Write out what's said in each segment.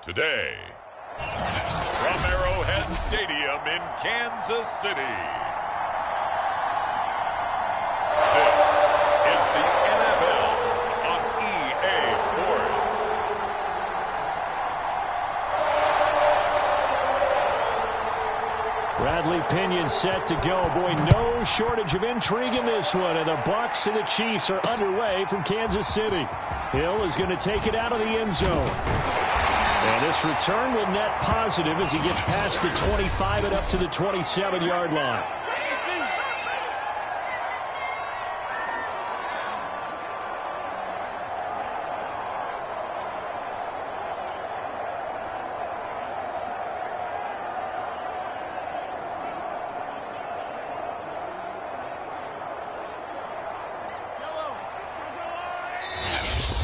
Today, from Arrowhead Stadium in Kansas City, this is the NFL on EA Sports. Bradley Pinion set to go. Boy, no shortage of intrigue in this one. And the Bucs and the Chiefs are underway from Kansas City. Hill is going to take it out of the end zone. And this return will net positive as he gets past the 25 and up to the 27-yard line.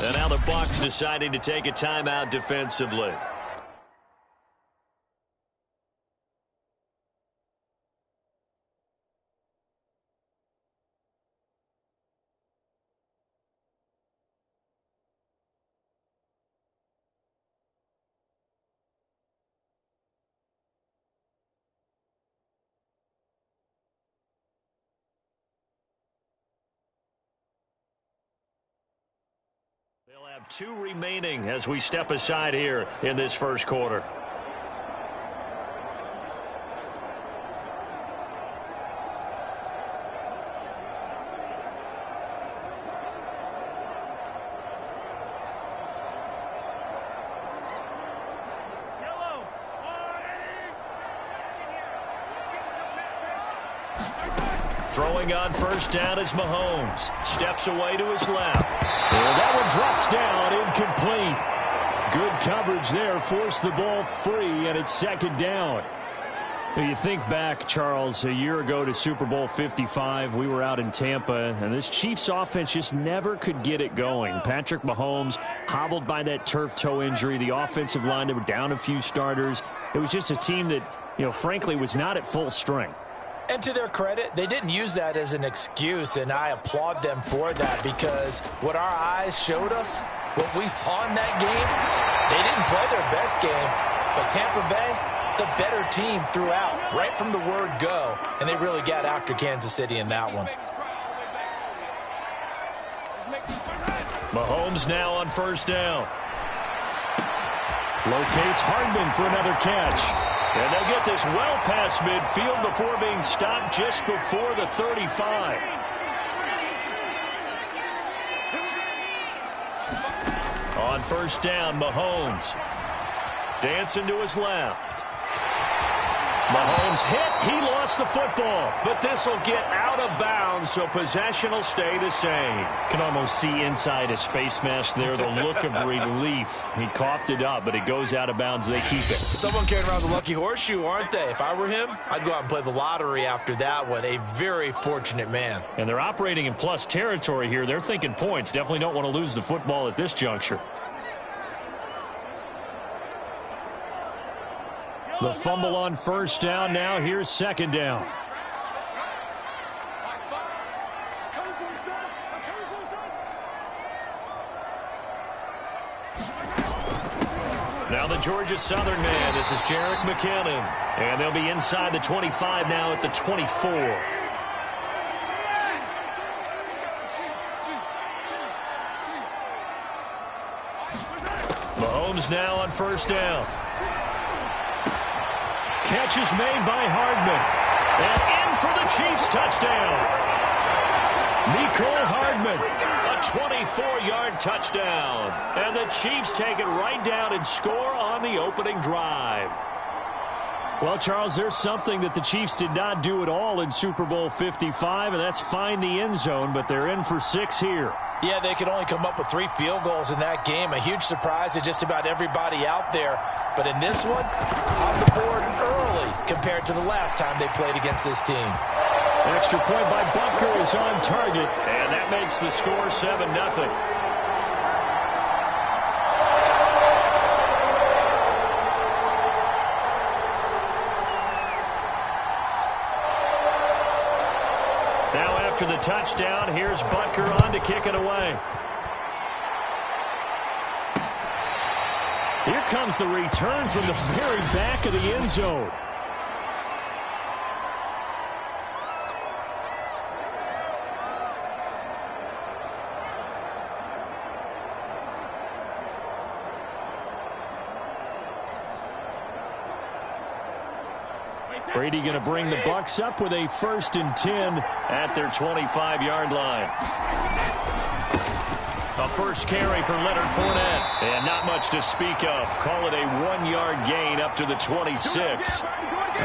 And now the Bucs deciding to take a timeout defensively. They'll have 2 remaining as we step aside here in this first quarter. Throwing on first down is Mahomes. Steps away to his left. And that one drops down, incomplete. Good coverage there, forced the ball free, and it's second down. You think back, Charles, a year ago to Super Bowl 55, we were out in Tampa, and this Chiefs offense just never could get it going. Patrick Mahomes hobbled by that turf toe injury. The offensive line, they were down a few starters. It was just a team that, frankly, was not at full strength. And to their credit, they didn't use that as an excuse, and I applaud them for that because what our eyes showed us, what we saw in that game, they didn't play their best game, but Tampa Bay, the better team throughout, right from the word go, and they really got after Kansas City in that one. Mahomes now on first down. Locates Hardman for another catch. And they'll get this well past midfield before being stopped just before the 35. On first down, Mahomes. Dancing to his left. Mahomes hit. He lost the football. But this will get out of bounds, so possession will stay the same. Can almost see inside his face mask there the look of relief. He coughed it up, but it goes out of bounds. They keep it. Someone carrying around the lucky horseshoe, aren't they? If I were him, I'd go out and play the lottery after that one. A very fortunate man. And they're operating in plus territory here. They're thinking points. Definitely don't want to lose the football at this juncture. The fumble on first down. Now here's second down. Now the Georgia Southern man. This is Jerick McKinnon. And they'll be inside the 25 now at the 24. Mahomes now on first down. Catch is made by Hardman. And in for the Chiefs touchdown. Mecole Hardman, a 24-yard touchdown. And the Chiefs take it right down and score on the opening drive. Well, Charles, there's something that the Chiefs did not do at all in Super Bowl 55, and that's find the end zone, but they're in for 6 here. Yeah, they could only come up with 3 field goals in that game. A huge surprise to just about everybody out there. But in this one, on the board early compared to the last time they played against this team. Extra point by Butker is on target, and that makes the score 7-0. Now after the touchdown, here's Butker on to kick it away. Here comes the return from the very back of the end zone. Brady going to bring the Bucs up with a 1st and 10 at their 25-yard line. A first carry for Leonard Fournette. And not much to speak of. Call it a 1-yard gain up to the 26.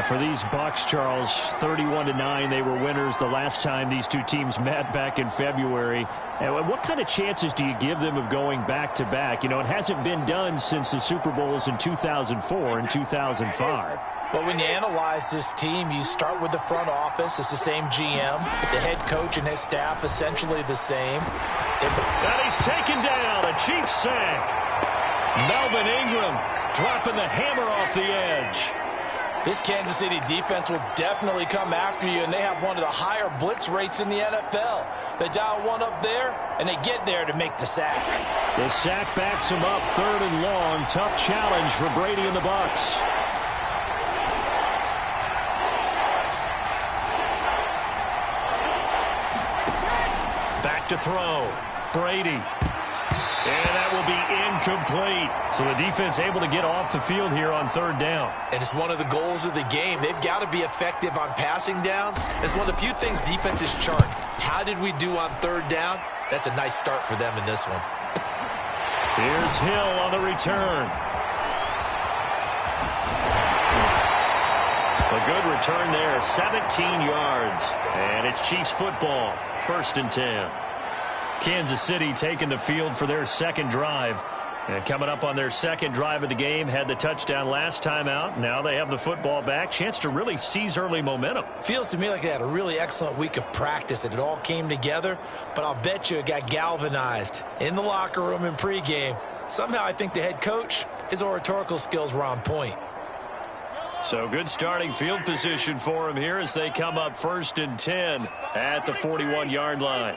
For these Bucs, Charles, 31-9, they were winners the last time these two teams met back in February. And what kind of chances do you give them of going back-to-back? You know, it hasn't been done since the Super Bowls in 2004 and 2005. Well, when you analyze this team, you start with the front office. It's the same GM. The head coach and his staff essentially the same. And he's taken down. A Chiefs sack. Melvin Ingram dropping the hammer off the edge. This Kansas City defense will definitely come after you, and they have one of the higher blitz rates in the NFL. They dial one up there, and they get there to make the sack. The sack backs him up, 3rd and long. Tough challenge for Brady and the Bucs. Back to throw. Brady. And that will be incomplete. So the defense able to get off the field here on 3rd down. And it's one of the goals of the game. They've got to be effective on passing downs. It's one of the few things defenses chart. How did we do on 3rd down? That's a nice start for them in this one. Here's Hill on the return. A good return there, 17 yards. And it's Chiefs football, 1st and 10. Kansas City taking the field for their 2nd drive. And coming up on their 2nd drive of the game, had the touchdown last time out. Now they have the football back. Chance to really seize early momentum. Feels to me like they had a really excellent week of practice, and it all came together. But I'll bet you it got galvanized in the locker room in pregame. Somehow I think the head coach, his oratorical skills were on point. So good starting field position for him here as they come up 1st and 10 at the 41-yard line.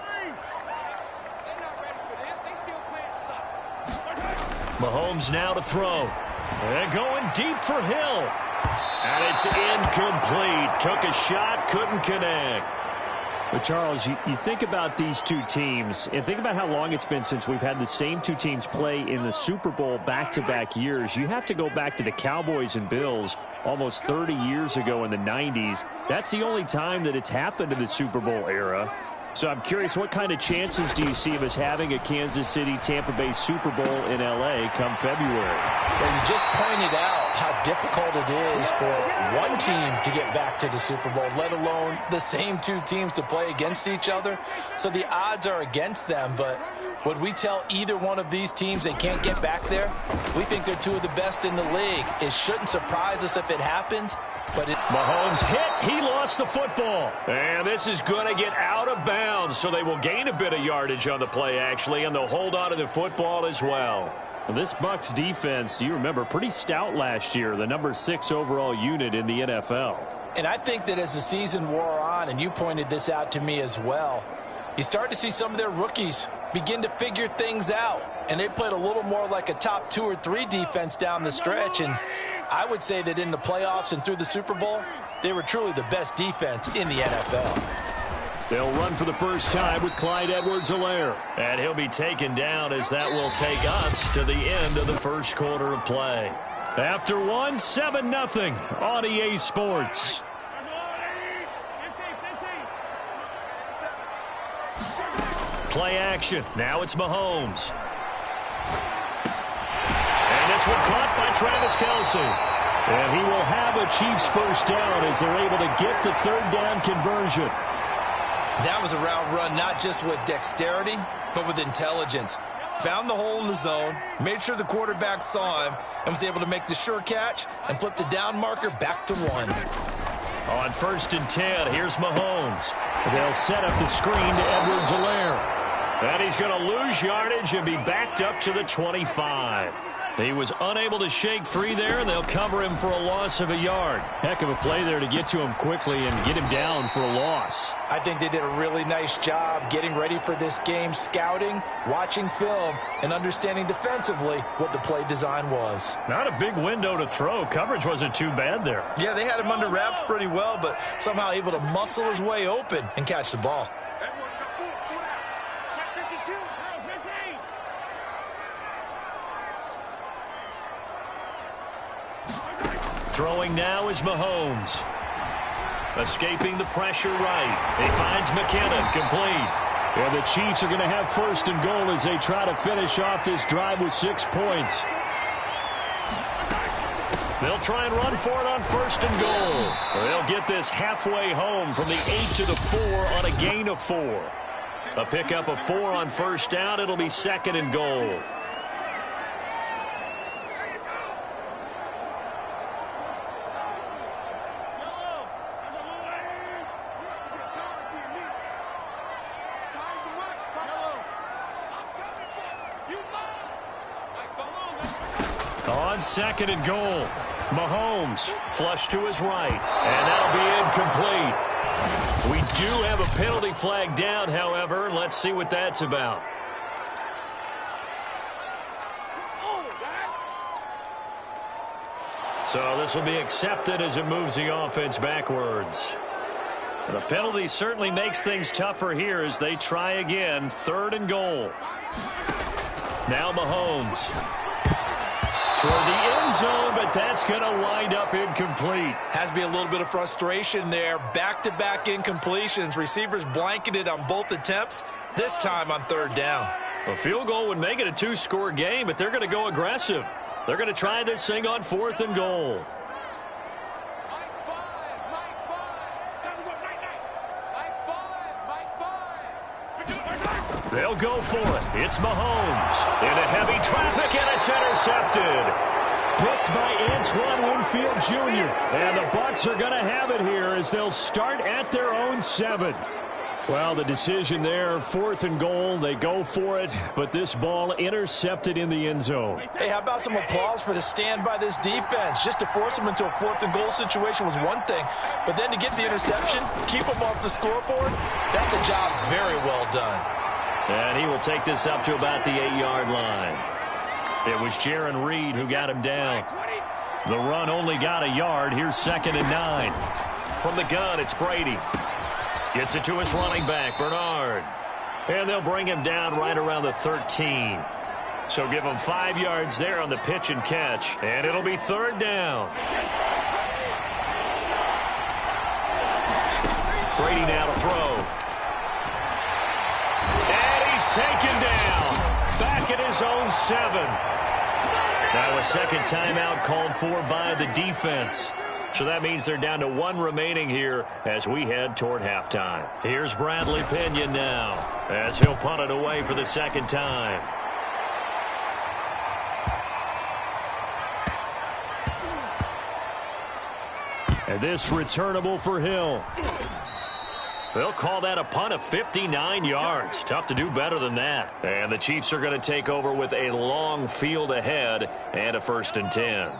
Mahomes now to throw. And going deep for Hill. And it's incomplete. Took a shot, couldn't connect. But, Charles, you think about these two teams, and think about how long it's been since we've had the same two teams play in the Super Bowl back-to-back years. You have to go back to the Cowboys and Bills almost 30 years ago in the 90s. That's the only time that it's happened in the Super Bowl era. So I'm curious, what kind of chances do you see of us having a Kansas City-Tampa Bay Super Bowl in L.A. come February? Well, you just pointed out how difficult it is for one team to get back to the Super Bowl, let alone the same two teams to play against each other. So the odds are against them, but would we tell either one of these teams they can't get back there? We think they're two of the best in the league. It shouldn't surprise us if it happens. But Mahomes hit. He lost the football. And this is going to get out of bounds, so they will gain a bit of yardage on the play, actually, and they'll hold on to the football as well. This Bucs defense, you remember, pretty stout last year, the number 6 overall unit in the NFL. And I think that as the season wore on, and you pointed this out to me as well, you start to see some of their rookies begin to figure things out. And they played a little more like a top 2 or 3 defense down the stretch. And I would say that in the playoffs and through the Super Bowl, they were truly the best defense in the NFL. They'll run for the first time with Clyde Edwards-Helaire. And he'll be taken down as that will take us to the end of the first quarter of play. After one, 7-0 on EA Sports. Play action. Now it's Mahomes. And this one caught by Travis Kelce. And he will have a Chiefs first down as they're able to get the third down conversion. That was a route run not just with dexterity, but with intelligence. Found the hole in the zone, made sure the quarterback saw him, and was able to make the sure catch and flip the down marker back to 1. On 1st and 10, here's Mahomes. They'll set up the screen to Edwards-Helaire. And he's going to lose yardage and be backed up to the 25. He was unable to shake free there, and they'll cover him for a loss of a yard. Heck of a play there to get to him quickly and get him down for a loss. I think they did a really nice job getting ready for this game, scouting, watching film, and understanding defensively what the play design was. Not a big window to throw. Coverage wasn't too bad there. Yeah, they had him under wraps pretty well, but somehow able to muscle his way open and catch the ball. Throwing now is Mahomes. Escaping the pressure right. He finds McKinnon, complete. Yeah, the Chiefs are going to have first and goal as they try to finish off this drive with 6 points. They'll try and run for it on first and goal. They'll get this halfway home from the 8 to the 4 on a gain of 4. A pickup of 4 on first down. It'll be second and goal. On second and goal, Mahomes flush to his right, and that'll be incomplete. We do have a penalty flag down, however. Let's see what that's about. So this will be accepted as it moves the offense backwards. The penalty certainly makes things tougher here as they try again. Third and goal. Now Mahomes. Toward the end zone, but that's going to wind up incomplete. Has to be a little bit of frustration there. Back-to-back incompletions. Receivers blanketed on both attempts, this time on third down. A field goal would make it a 2-score game, but they're going to go aggressive. They're going to try this thing on fourth and goal. They'll go for it. It's Mahomes. Into heavy traffic, and it's intercepted. Picked by Antoine Winfield Jr. And the Bucs are going to have it here as they'll start at their own 7. Well, the decision there, fourth and goal. They go for it, but this ball intercepted in the end zone. Hey, how about some applause for the stand by this defense? Just to force them into a fourth and goal situation was one thing, but then to get the interception, keep them off the scoreboard, that's a job very well done. And he will take this up to about the 8-yard line. It was Jarran Reed who got him down. The run only got a yard. Here's second and 9. From the gun, it's Brady. Gets it to his running back, Bernard. And they'll bring him down right around the 13. So give him 5 yards there on the pitch and catch. And it'll be third down. Brady now to throw. Taken down. Back at his own 7. Now a second timeout called for by the defense. So that means they're down to 1 remaining here as we head toward halftime. Here's Bradley Pinion now as he'll punt it away for the second time. And this returnable for Hill. They'll call that a punt of 59 yards. Tough to do better than that. And the Chiefs are going to take over with a long field ahead and a first and 10.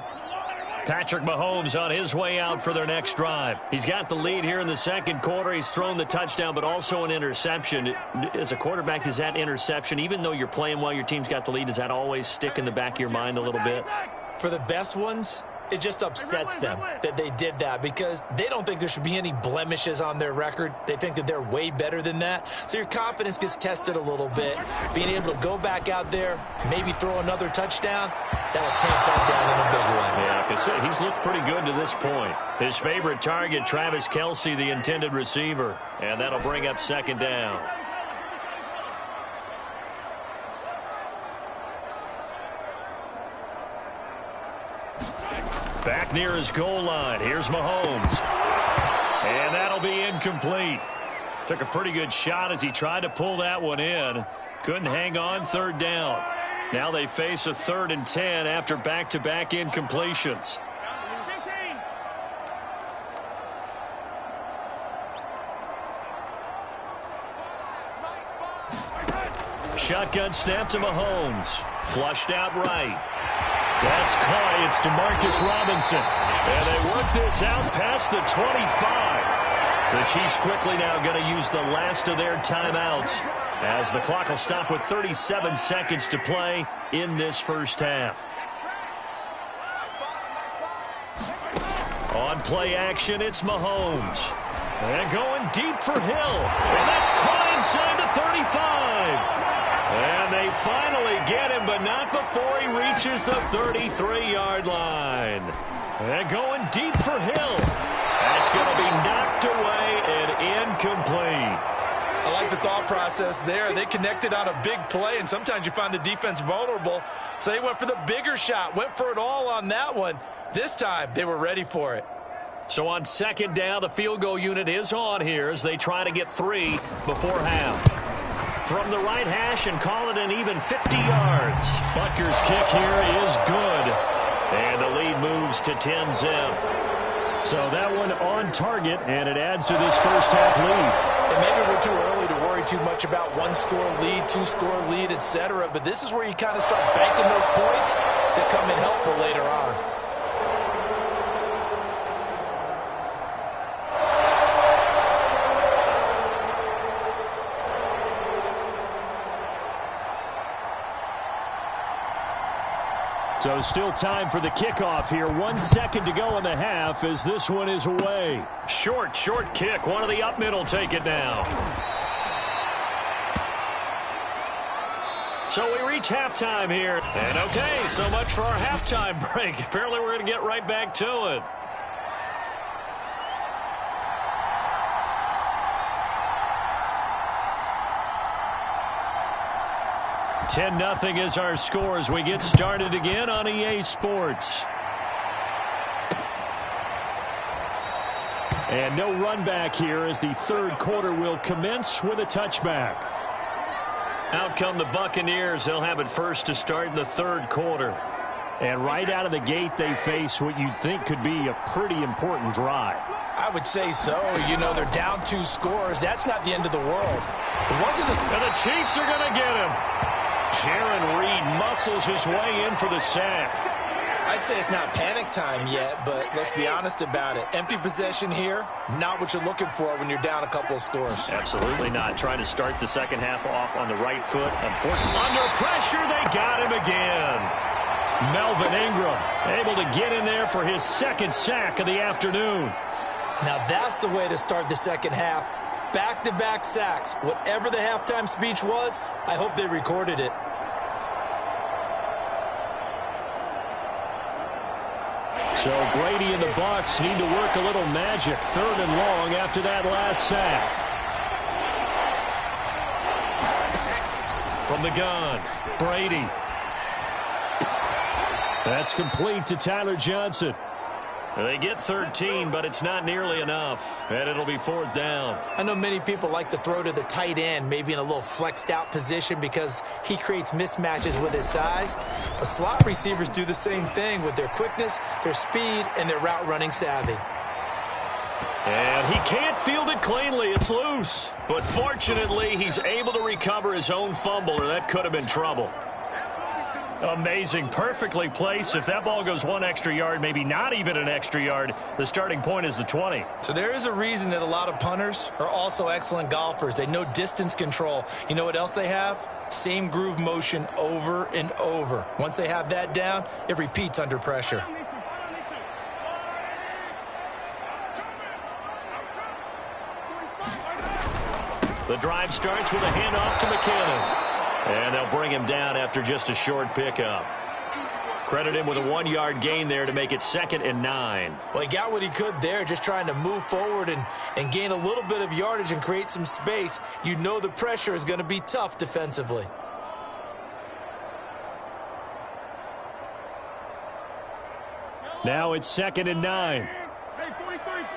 Patrick Mahomes on his way out for their next drive. He's got the lead here in the second quarter. He's thrown the touchdown, but also an interception. As a quarterback, does that interception, even though you're playing while your team's got the lead, does that always stick in the back of your mind a little bit? For the best ones, it just upsets them that they did that because they don't think there should be any blemishes on their record. They think that they're way better than that. So your confidence gets tested a little bit. Being able to go back out there, maybe throw another touchdown, that'll tamp that down in a big way. Yeah, because he's looked pretty good to this point. His favorite target, Travis Kelce, the intended receiver. And that'll bring up second down. Back near his goal line. Here's Mahomes. And that'll be incomplete. Took a pretty good shot as he tried to pull that one in. Couldn't hang on third down. Now they face a 3rd and 10 after back-to-back incompletions. Shotgun snap to Mahomes. Flushed out right. That's caught. It's Demarcus Robinson. And they work this out past the 25. The Chiefs quickly now going to use the last of their timeouts as the clock will stop with 37 seconds to play in this first half. On play action, it's Mahomes. And going deep for Hill. And that's caught inside the 35. And they finally get him, but not before he reaches the 33-yard line. And going deep for Hill. That's going to be knocked away and incomplete. I like the thought process there. They connected on a big play, and sometimes you find the defense vulnerable. So they went for the bigger shot, went for it all on that one. This time, they were ready for it. So on second down, the field goal unit is on here as they try to get 3 before half. From the right hash and call it an even 50 yards. Butker's kick here is good. And the lead moves to 10-zip. So that one on target, and it adds to this first half lead. And maybe we're too early to worry too much about one-score lead, two-score lead, etc. But this is where you kind of start banking those points that come in helpful later on. So still time for the kickoff here. 1 second to go in the half as this one is away. Short kick. One of the up middle take it now. So we reach halftime here. And okay, so much for our halftime break. Apparently we're going to get right back to it. $10-0 is our score as we get started again on EA Sports. And no run back here as the third quarter will commence with a touchback. Out come the Buccaneers. They'll have it first to start in the third quarter. And right out of the gate, they face what you'd think could be a pretty important drive. I would say so. You know, they're down 2 scores. That's not the end of the world. And the Chiefs are going to get him. Jaron Reed muscles his way in for the sack. I'd say it's not panic time yet, but let's be honest about it. Empty possession here, not what you're looking for when you're down a couple of scores. Absolutely not. Trying to start the second half off on the right foot. Unfortunately, under pressure, they got him again. Melvin Ingram able to get in there for his second sack of the afternoon. Now that's the way to start the second half. Back-to-back sacks. Whatever the halftime speech was, I hope they recorded it. So Brady and the Bucs need to work a little magic. 3rd and long after that last sack. From the gun, Brady. That's complete to Tyler Johnson. They get 13, but it's not nearly enough, and it'll be 4th down. I know many people like to throw to the tight end, maybe in a little flexed out position because he creates mismatches with his size. But slot receivers do the same thing with their quickness, their speed, and their route running savvy. And he can't field it cleanly. It's loose. But fortunately, he's able to recover his own fumble, or that could have been trouble. Amazing. Perfectly placed. If that ball goes 1 extra yard, maybe not even an extra yard, the starting point is the 20. So there is a reason that a lot of punters are also excellent golfers. They know distance control. You know what else they have? Same groove motion over and over. Once they have that down, it repeats under pressure. The drive starts with a handoff to McKinnon. And they'll bring him down after just a short pickup. Credit him with a 1-yard gain there to make it 2nd and 9. Well, he got what he could there, just trying to move forward and gain a little bit of yardage and create some space. You know the pressure is going to be tough defensively. Now it's 2nd and 9. Hey, 43, 15.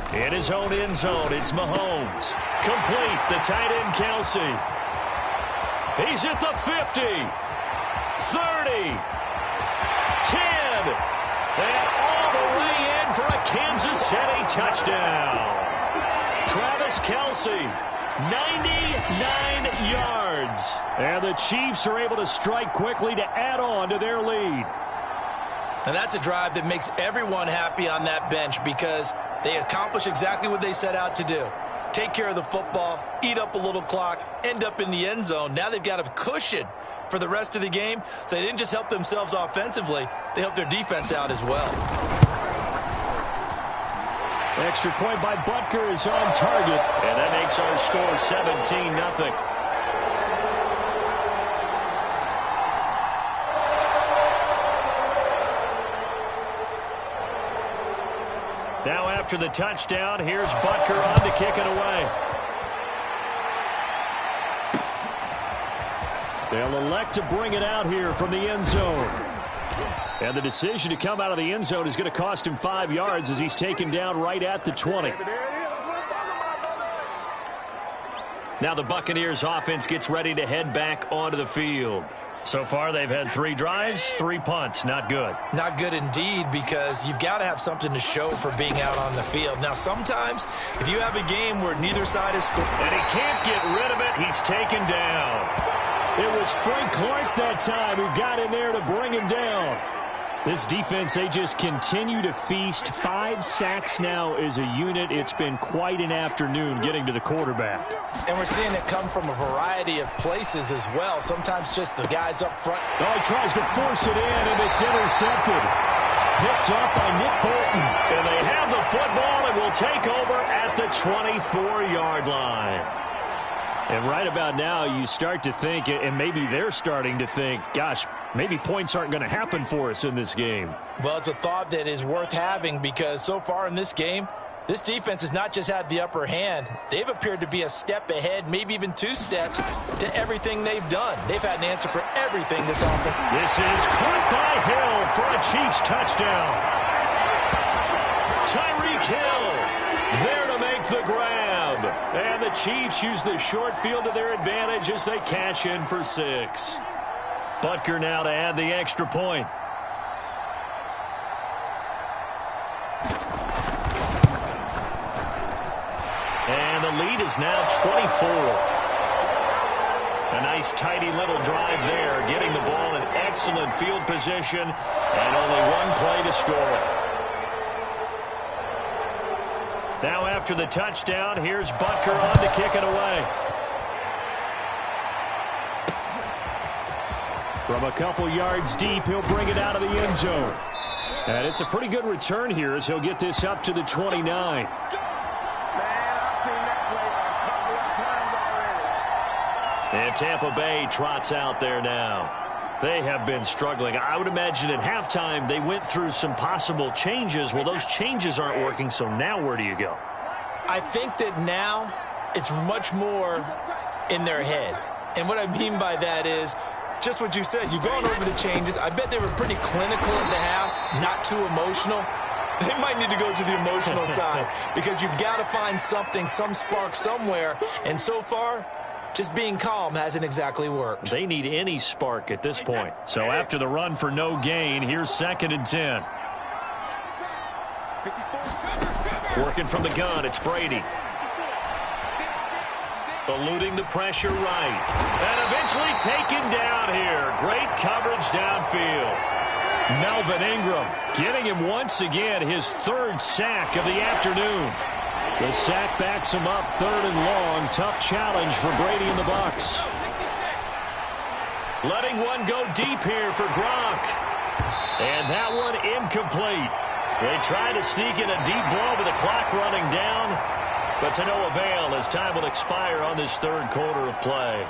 In his own end zone, it's Mahomes. Complete, the tight end, Kelsey. He's at the 50, 30, 10, and all the way in for a Kansas City touchdown. Travis Kelce, 99 yards. And the Chiefs are able to strike quickly to add on to their lead. And that's a drive that makes everyone happy on that bench because they accomplish exactly what they set out to do. Take care of the football, eat up a little clock, end up in the end zone. Now they've got a cushion for the rest of the game. So they didn't just help themselves offensively, they helped their defense out as well. Extra point by Butker is on target. And that makes our score 17-0. Now after the touchdown, here's Butker on to kick it away. They'll elect to bring it out here from the end zone. And the decision to come out of the end zone is going to cost him 5 yards as he's taken down right at the 20. Now the Buccaneers offense gets ready to head back onto the field. So far they've had 3 drives, 3 punts. Not good. Not good indeed, because you've got to have something to show for being out on the field. Now sometimes if you have a game where neither side is scored and he can't get rid of it, he's taken down. It was Frank Clark that time who got in there to bring him down. This defense, they just continue to feast. 5 sacks now as a unit. It's been quite an afternoon getting to the quarterback. And we're seeing it come from a variety of places as well. Sometimes just the guys up front. Oh, he tries to force it in, and it's intercepted. Picked up by Nick Bolton. And they have the football and will take over at the 24-yard line. And right about now, you start to think, and maybe they're starting to think, gosh, maybe points aren't going to happen for us in this game. Well, it's a thought that is worth having because so far in this game, this defense has not just had the upper hand. They've appeared to be a step ahead, maybe even 2 steps to everything they've done. They've had an answer for everything this offense. This is caught by Hill for a Chiefs touchdown. Tyreek Hill there to make the grab. And the Chiefs use the short field to their advantage as they cash in for 6. Butker now to add the extra point. And the lead is now 24. A nice tidy little drive there, getting the ball in excellent field position and only 1 play to score. Now after the touchdown, here's Butker on to kick it away. From a couple yards deep, he'll bring it out of the end zone. And it's a pretty good return here as he'll get this up to the 29. And Tampa Bay trots out there now. They have been struggling. I would imagine at halftime they went through some possible changes. Well, those changes aren't working, so now where do you go? I think that now it's much more in their head. And what I mean by that is just what you said. You've gone over the changes. I bet they were pretty clinical at the half, not too emotional. They might need to go to the emotional side because you've got to find something, some spark somewhere. And so far, just being calm hasn't exactly worked. They need any spark at this point. So after the run for no gain, here's 2nd and 10. Working from the gun, it's Brady. Eluding the pressure right. And eventually taken down here. Great coverage downfield. Melvin Ingram getting him once again his 3rd sack of the afternoon. The sack backs him up 3rd and long. Tough challenge for Brady and the Bucs. Letting one go deep here for Gronk. And that one incomplete. They try to sneak in a deep ball with the clock running down, but to no avail as time will expire on this 3rd quarter of play.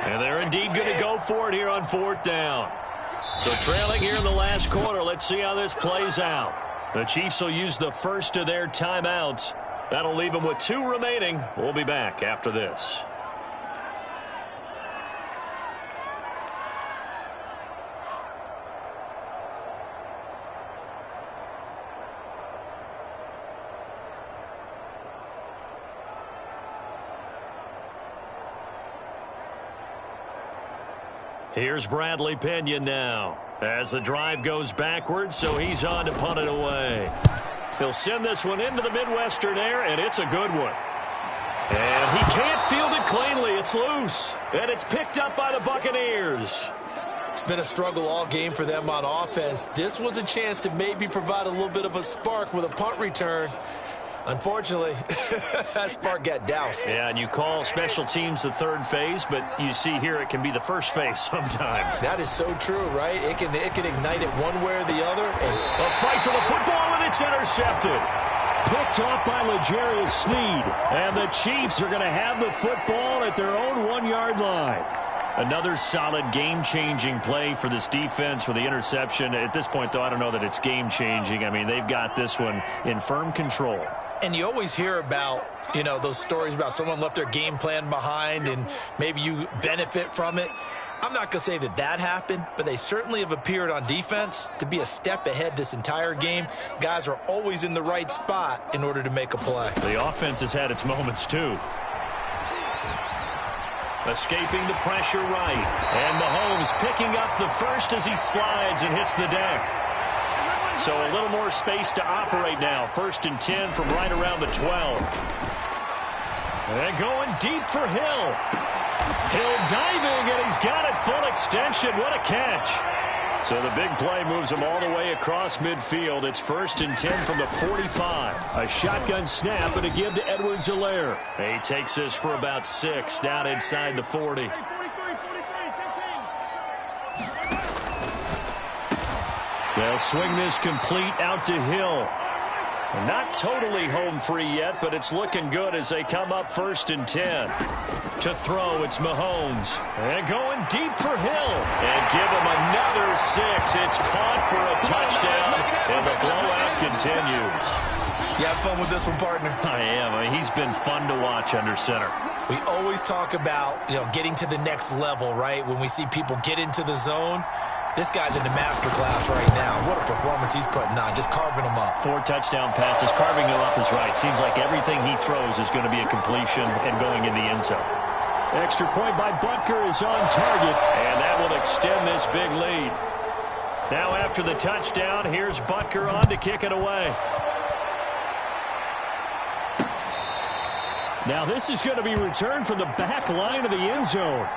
And they're indeed going to go for it here on 4th down. So trailing here in the last quarter, let's see how this plays out. The Chiefs will use the first of their timeouts. That'll leave them with 2 remaining. We'll be back after this. Here's Bradley Pinion now as the drive goes backwards, so he's on to punt it away. He'll send this one into the Midwestern air, and it's a good one. And he can't field it cleanly. It's loose, and it's picked up by the Buccaneers. It's been a struggle all game for them on offense. This was a chance to maybe provide a little bit of a spark with a punt return. Unfortunately, that spark got doused. Yeah, and you call special teams the third phase, but you see here it can be the first phase sometimes. That is so true, right? It can ignite it one way or the other. A fight for the football, and it's intercepted. Picked off by L'Jarius Sneed. And the Chiefs are going to have the football at their own 1-yard line. Another solid game-changing play for this defense with the interception. At this point, though, I don't know that it's game-changing. I mean, they've got this one in firm control. And you always hear about, those stories about someone left their game plan behind and maybe you benefit from it. I'm not going to say that happened, but they certainly have appeared on defense to be a step ahead this entire game. Guys are always in the right spot in order to make a play. The offense has had its moments, too. Escaping the pressure right. And Mahomes picking up the first as he slides and hits the deck. So a little more space to operate now. 1st and 10 from right around the 12. And going deep for Hill. Hill diving, and he's got it full extension. What a catch. So the big play moves him all the way across midfield. It's 1st and 10 from the 45. A shotgun snap and a give to Edwards-Helaire. He takes this for about 6 down inside the 40. Hey, 43, 15. They'll swing this complete out to Hill. Not totally home free yet, but it's looking good as they come up 1st and 10. To throw, it's Mahomes. And going deep for Hill. And give him another 6. It's caught for a touchdown, and the blowout continues. You have fun with this one, partner? I am. I mean, he's been fun to watch under center. We always talk about, getting to the next level, right? When we see people get into the zone. This guy's in the masterclass right now. What a performance he's putting on, just carving them up. 4 touchdown passes, carving them up is right. Seems like everything he throws is going to be a completion and going in the end zone. Extra point by Butker is on target. And that will extend this big lead. Now after the touchdown, here's Butker on to kick it away. Now this is going to be returned from the back line of the end zone.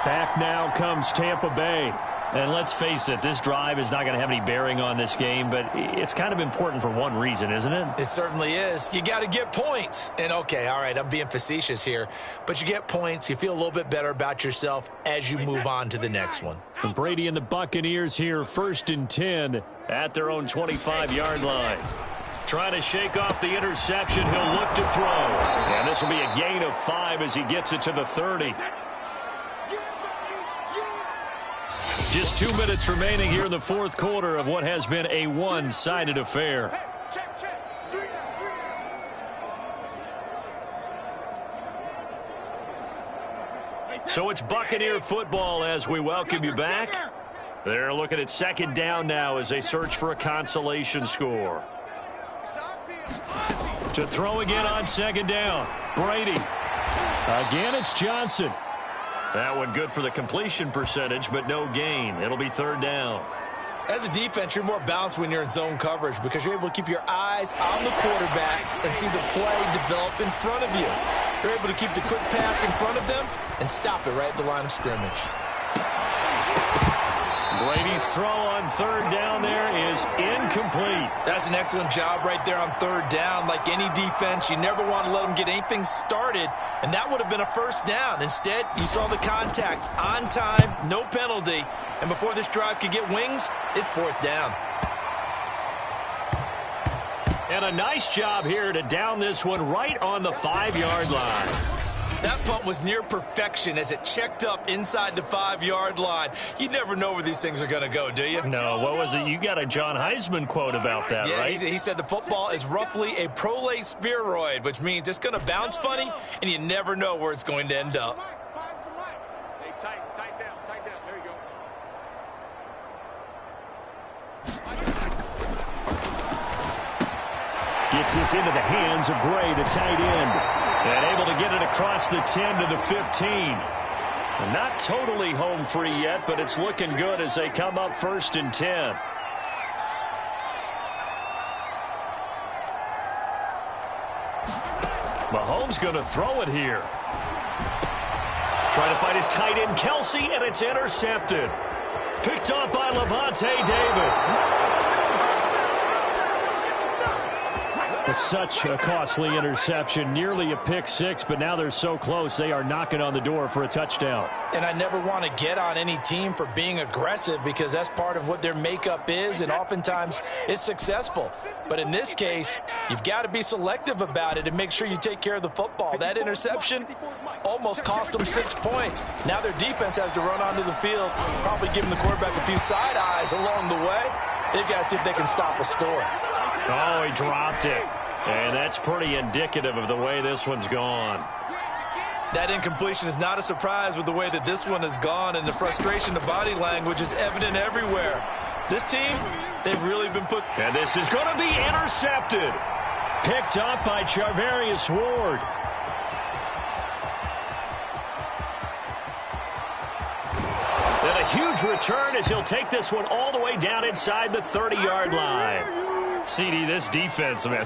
Back now comes Tampa Bay. And let's face it, this drive is not going to have any bearing on this game, but it's kind of important for one reason, isn't it? It certainly is. You got to get points. And, okay, all right, I'm being facetious here, but you get points. You feel a little bit better about yourself as you move on to the next one. And Brady and the Buccaneers here, 1st and 10. At their own 25-yard line. Trying to shake off the interception. He'll look to throw. And this will be a gain of 5 as he gets it to the 30. Just 2 minutes remaining here in the 4th quarter of what has been a one-sided affair. So it's Buccaneer football as we welcome you back. They're looking at 2nd down now as they search for a consolation score. To throw again on 2nd down. Brady. Again, it's Johnson. That one good for the completion percentage, but no gain. It'll be 3rd down. As a defense, you're more balanced when you're in zone coverage because you're able to keep your eyes on the quarterback and see the play develop in front of you. You're able to keep the quick pass in front of them and stop it right at the line of scrimmage. Brady's throw on 3rd down there is incomplete. That's an excellent job right there on 3rd down. Like any defense, you never want to let them get anything started, and that would have been a 1st down. Instead, you saw the contact on time, no penalty, and before this drive could get wings, it's 4th down. And a nice job here to down this one right on the 5-yard line. That punt was near perfection as it checked up inside the 5-yard line. You never know where these things are going to go, do you? No, what was it? You got a John Heisman quote about that, yeah, right? He said the football is roughly a prolate spheroid, which means it's going to bounce funny, and you never know where it's going to end up. Hey, tight down. There you go. Gets this into the hands of Gray, the tight end. And able to get it across the 10 to the 15. Not totally home free yet, but it's looking good as they come up 1st and 10. Mahomes going to throw it here. Trying to find his tight end, Kelsey, and it's intercepted. Picked off by Lavonte David. It's such a costly interception, nearly a pick six, but now they're so close they are knocking on the door for a touchdown. And I never want to get on any team for being aggressive because that's part of what their makeup is, and oftentimes it's successful. But in this case, you've got to be selective about it and make sure you take care of the football. That interception almost cost them 6 points. Now their defense has to run onto the field, probably giving the quarterback a few side eyes along the way. They've got to see if they can stop a score. Oh, he dropped it. And that's pretty indicative of the way this one's gone. That incompletion is not a surprise with the way that this one has gone, and the frustration, the body language is evident everywhere. This team, they've really been put... And this is going to be intercepted. Picked up by Charvarius Ward. And a huge return as he'll take this one all the way down inside the 30-yard line. CD, this defense, man,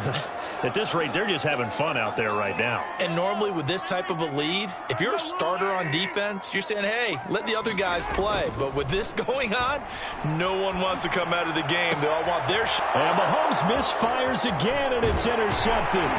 at this rate, they're just having fun out there right now. And normally with this type of a lead, if you're a starter on defense, you're saying, hey, let the other guys play. But with this going on, no one wants to come out of the game. They all want their shot. And Mahomes misfires again, and it's intercepted.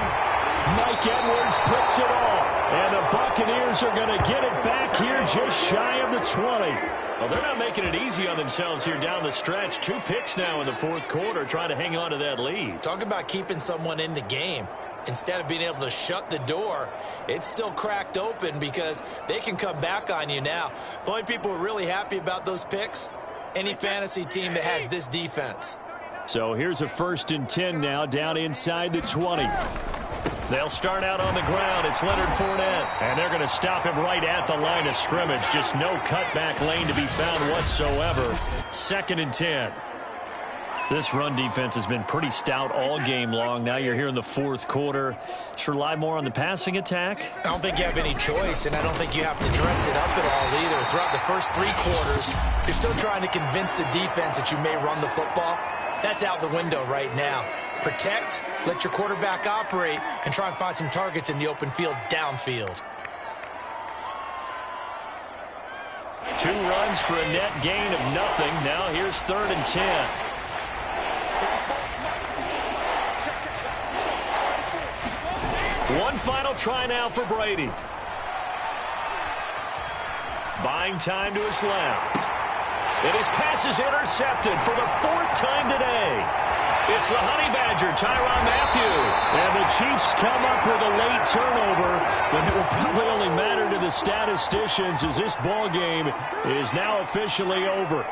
Mike Edwards picks it off. And the Buccaneers are going to get it back here just shy of the 20. Well, they're not making it easy on themselves here down the stretch. 2 picks now in the 4th quarter, trying to hang on to that lead. Talk about keeping someone in the game. Instead of being able to shut the door, it's still cracked open because they can come back on you now. The only people who are really happy about those picks, any fantasy team that has this defense. So here's a 1st and 10 now down inside the 20. They'll start out on the ground. It's Leonard Fournette. And they're going to stop him right at the line of scrimmage. Just no cutback lane to be found whatsoever. 2nd and 10. This run defense has been pretty stout all game long. Now you're here in the 4th quarter. Just rely more on the passing attack. I don't think you have any choice, and I don't think you have to dress it up at all either. Throughout the first 3 quarters, you're still trying to convince the defense that you may run the football. That's out the window right now. Protect, let your quarterback operate, and try and find some targets in the open field downfield. 2 runs for a net gain of nothing. Now here's 3rd and 10. One final try now for Brady. Buying time to his left. And his pass is intercepted for the 4th time today. It's the Honey Badger, Tyrann Mathieu. And the Chiefs come up with a late turnover, but it will probably only matter to the statisticians as this ball game is now officially over.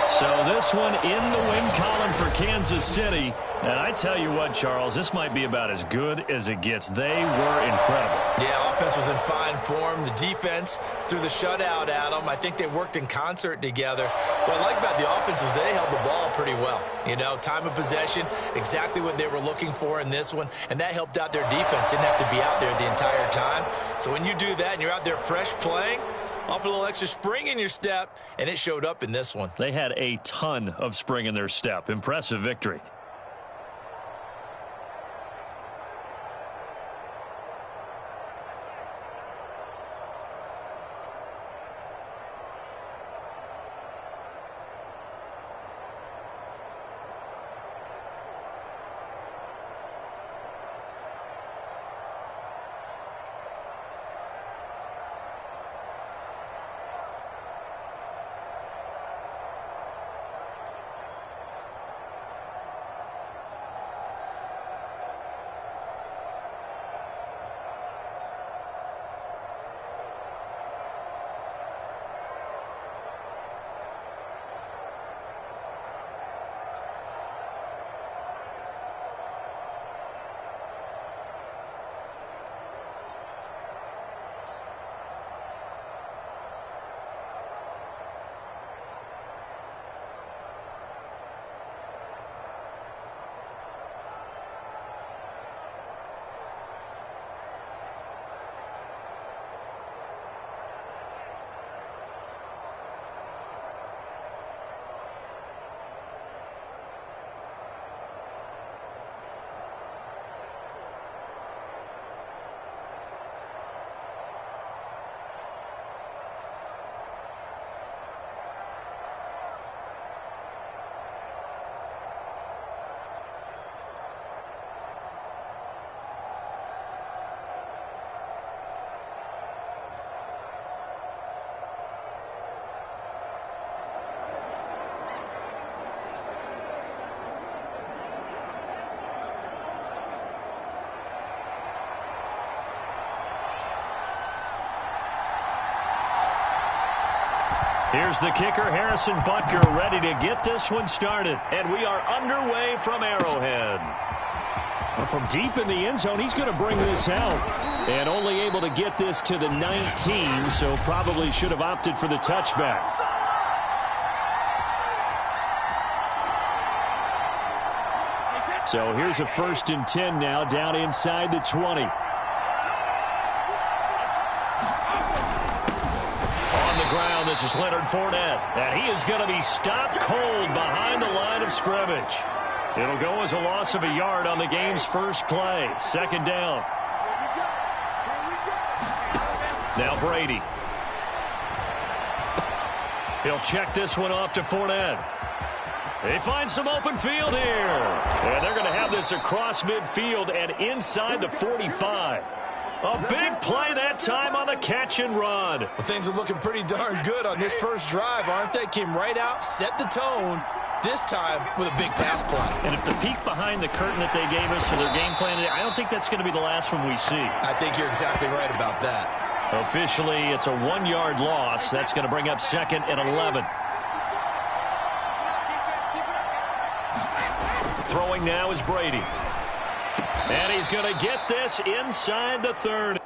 So this one in the win column for Kansas City. And I tell you what, Charles, this might be about as good as it gets. They were incredible. Yeah, offense was in fine form. The defense threw the shutout at them. I think they worked in concert together. What I like about the offense is they held the ball pretty well. You know, time of possession, exactly what they were looking for in this one. And that helped out their defense. Didn't have to be out there the entire time. So when you do that and you're out there fresh playing, off a little extra spring in your step, and it showed up in this one. They had a ton of spring in their step. Impressive victory. Here's the kicker, Harrison Butker, ready to get this one started. And we are underway from Arrowhead. Well, from deep in the end zone, he's going to bring this out. And only able to get this to the 19, so probably should have opted for the touchback. So here's a 1st and 10 now, down inside the 20. On the ground, this is Leonard Fournette. And he is going to be stopped cold behind the line of scrimmage. It'll go as a loss of a yard on the game's first play. 2nd down. Now Brady. He'll check this one off to Fournette. They find some open field here. And they're going to have this across midfield and inside the 45. A big play that time on the catch and run. Well, things are looking pretty darn good on this first drive, aren't they? Came right out, set the tone, this time with a big pass play. And if the peek behind the curtain that they gave us for their game plan, I don't think that's going to be the last one we see. I think you're exactly right about that. Officially, it's a 1-yard loss. That's going to bring up 2nd and 11. Throwing now is Brady. And he's going to get this inside the 30.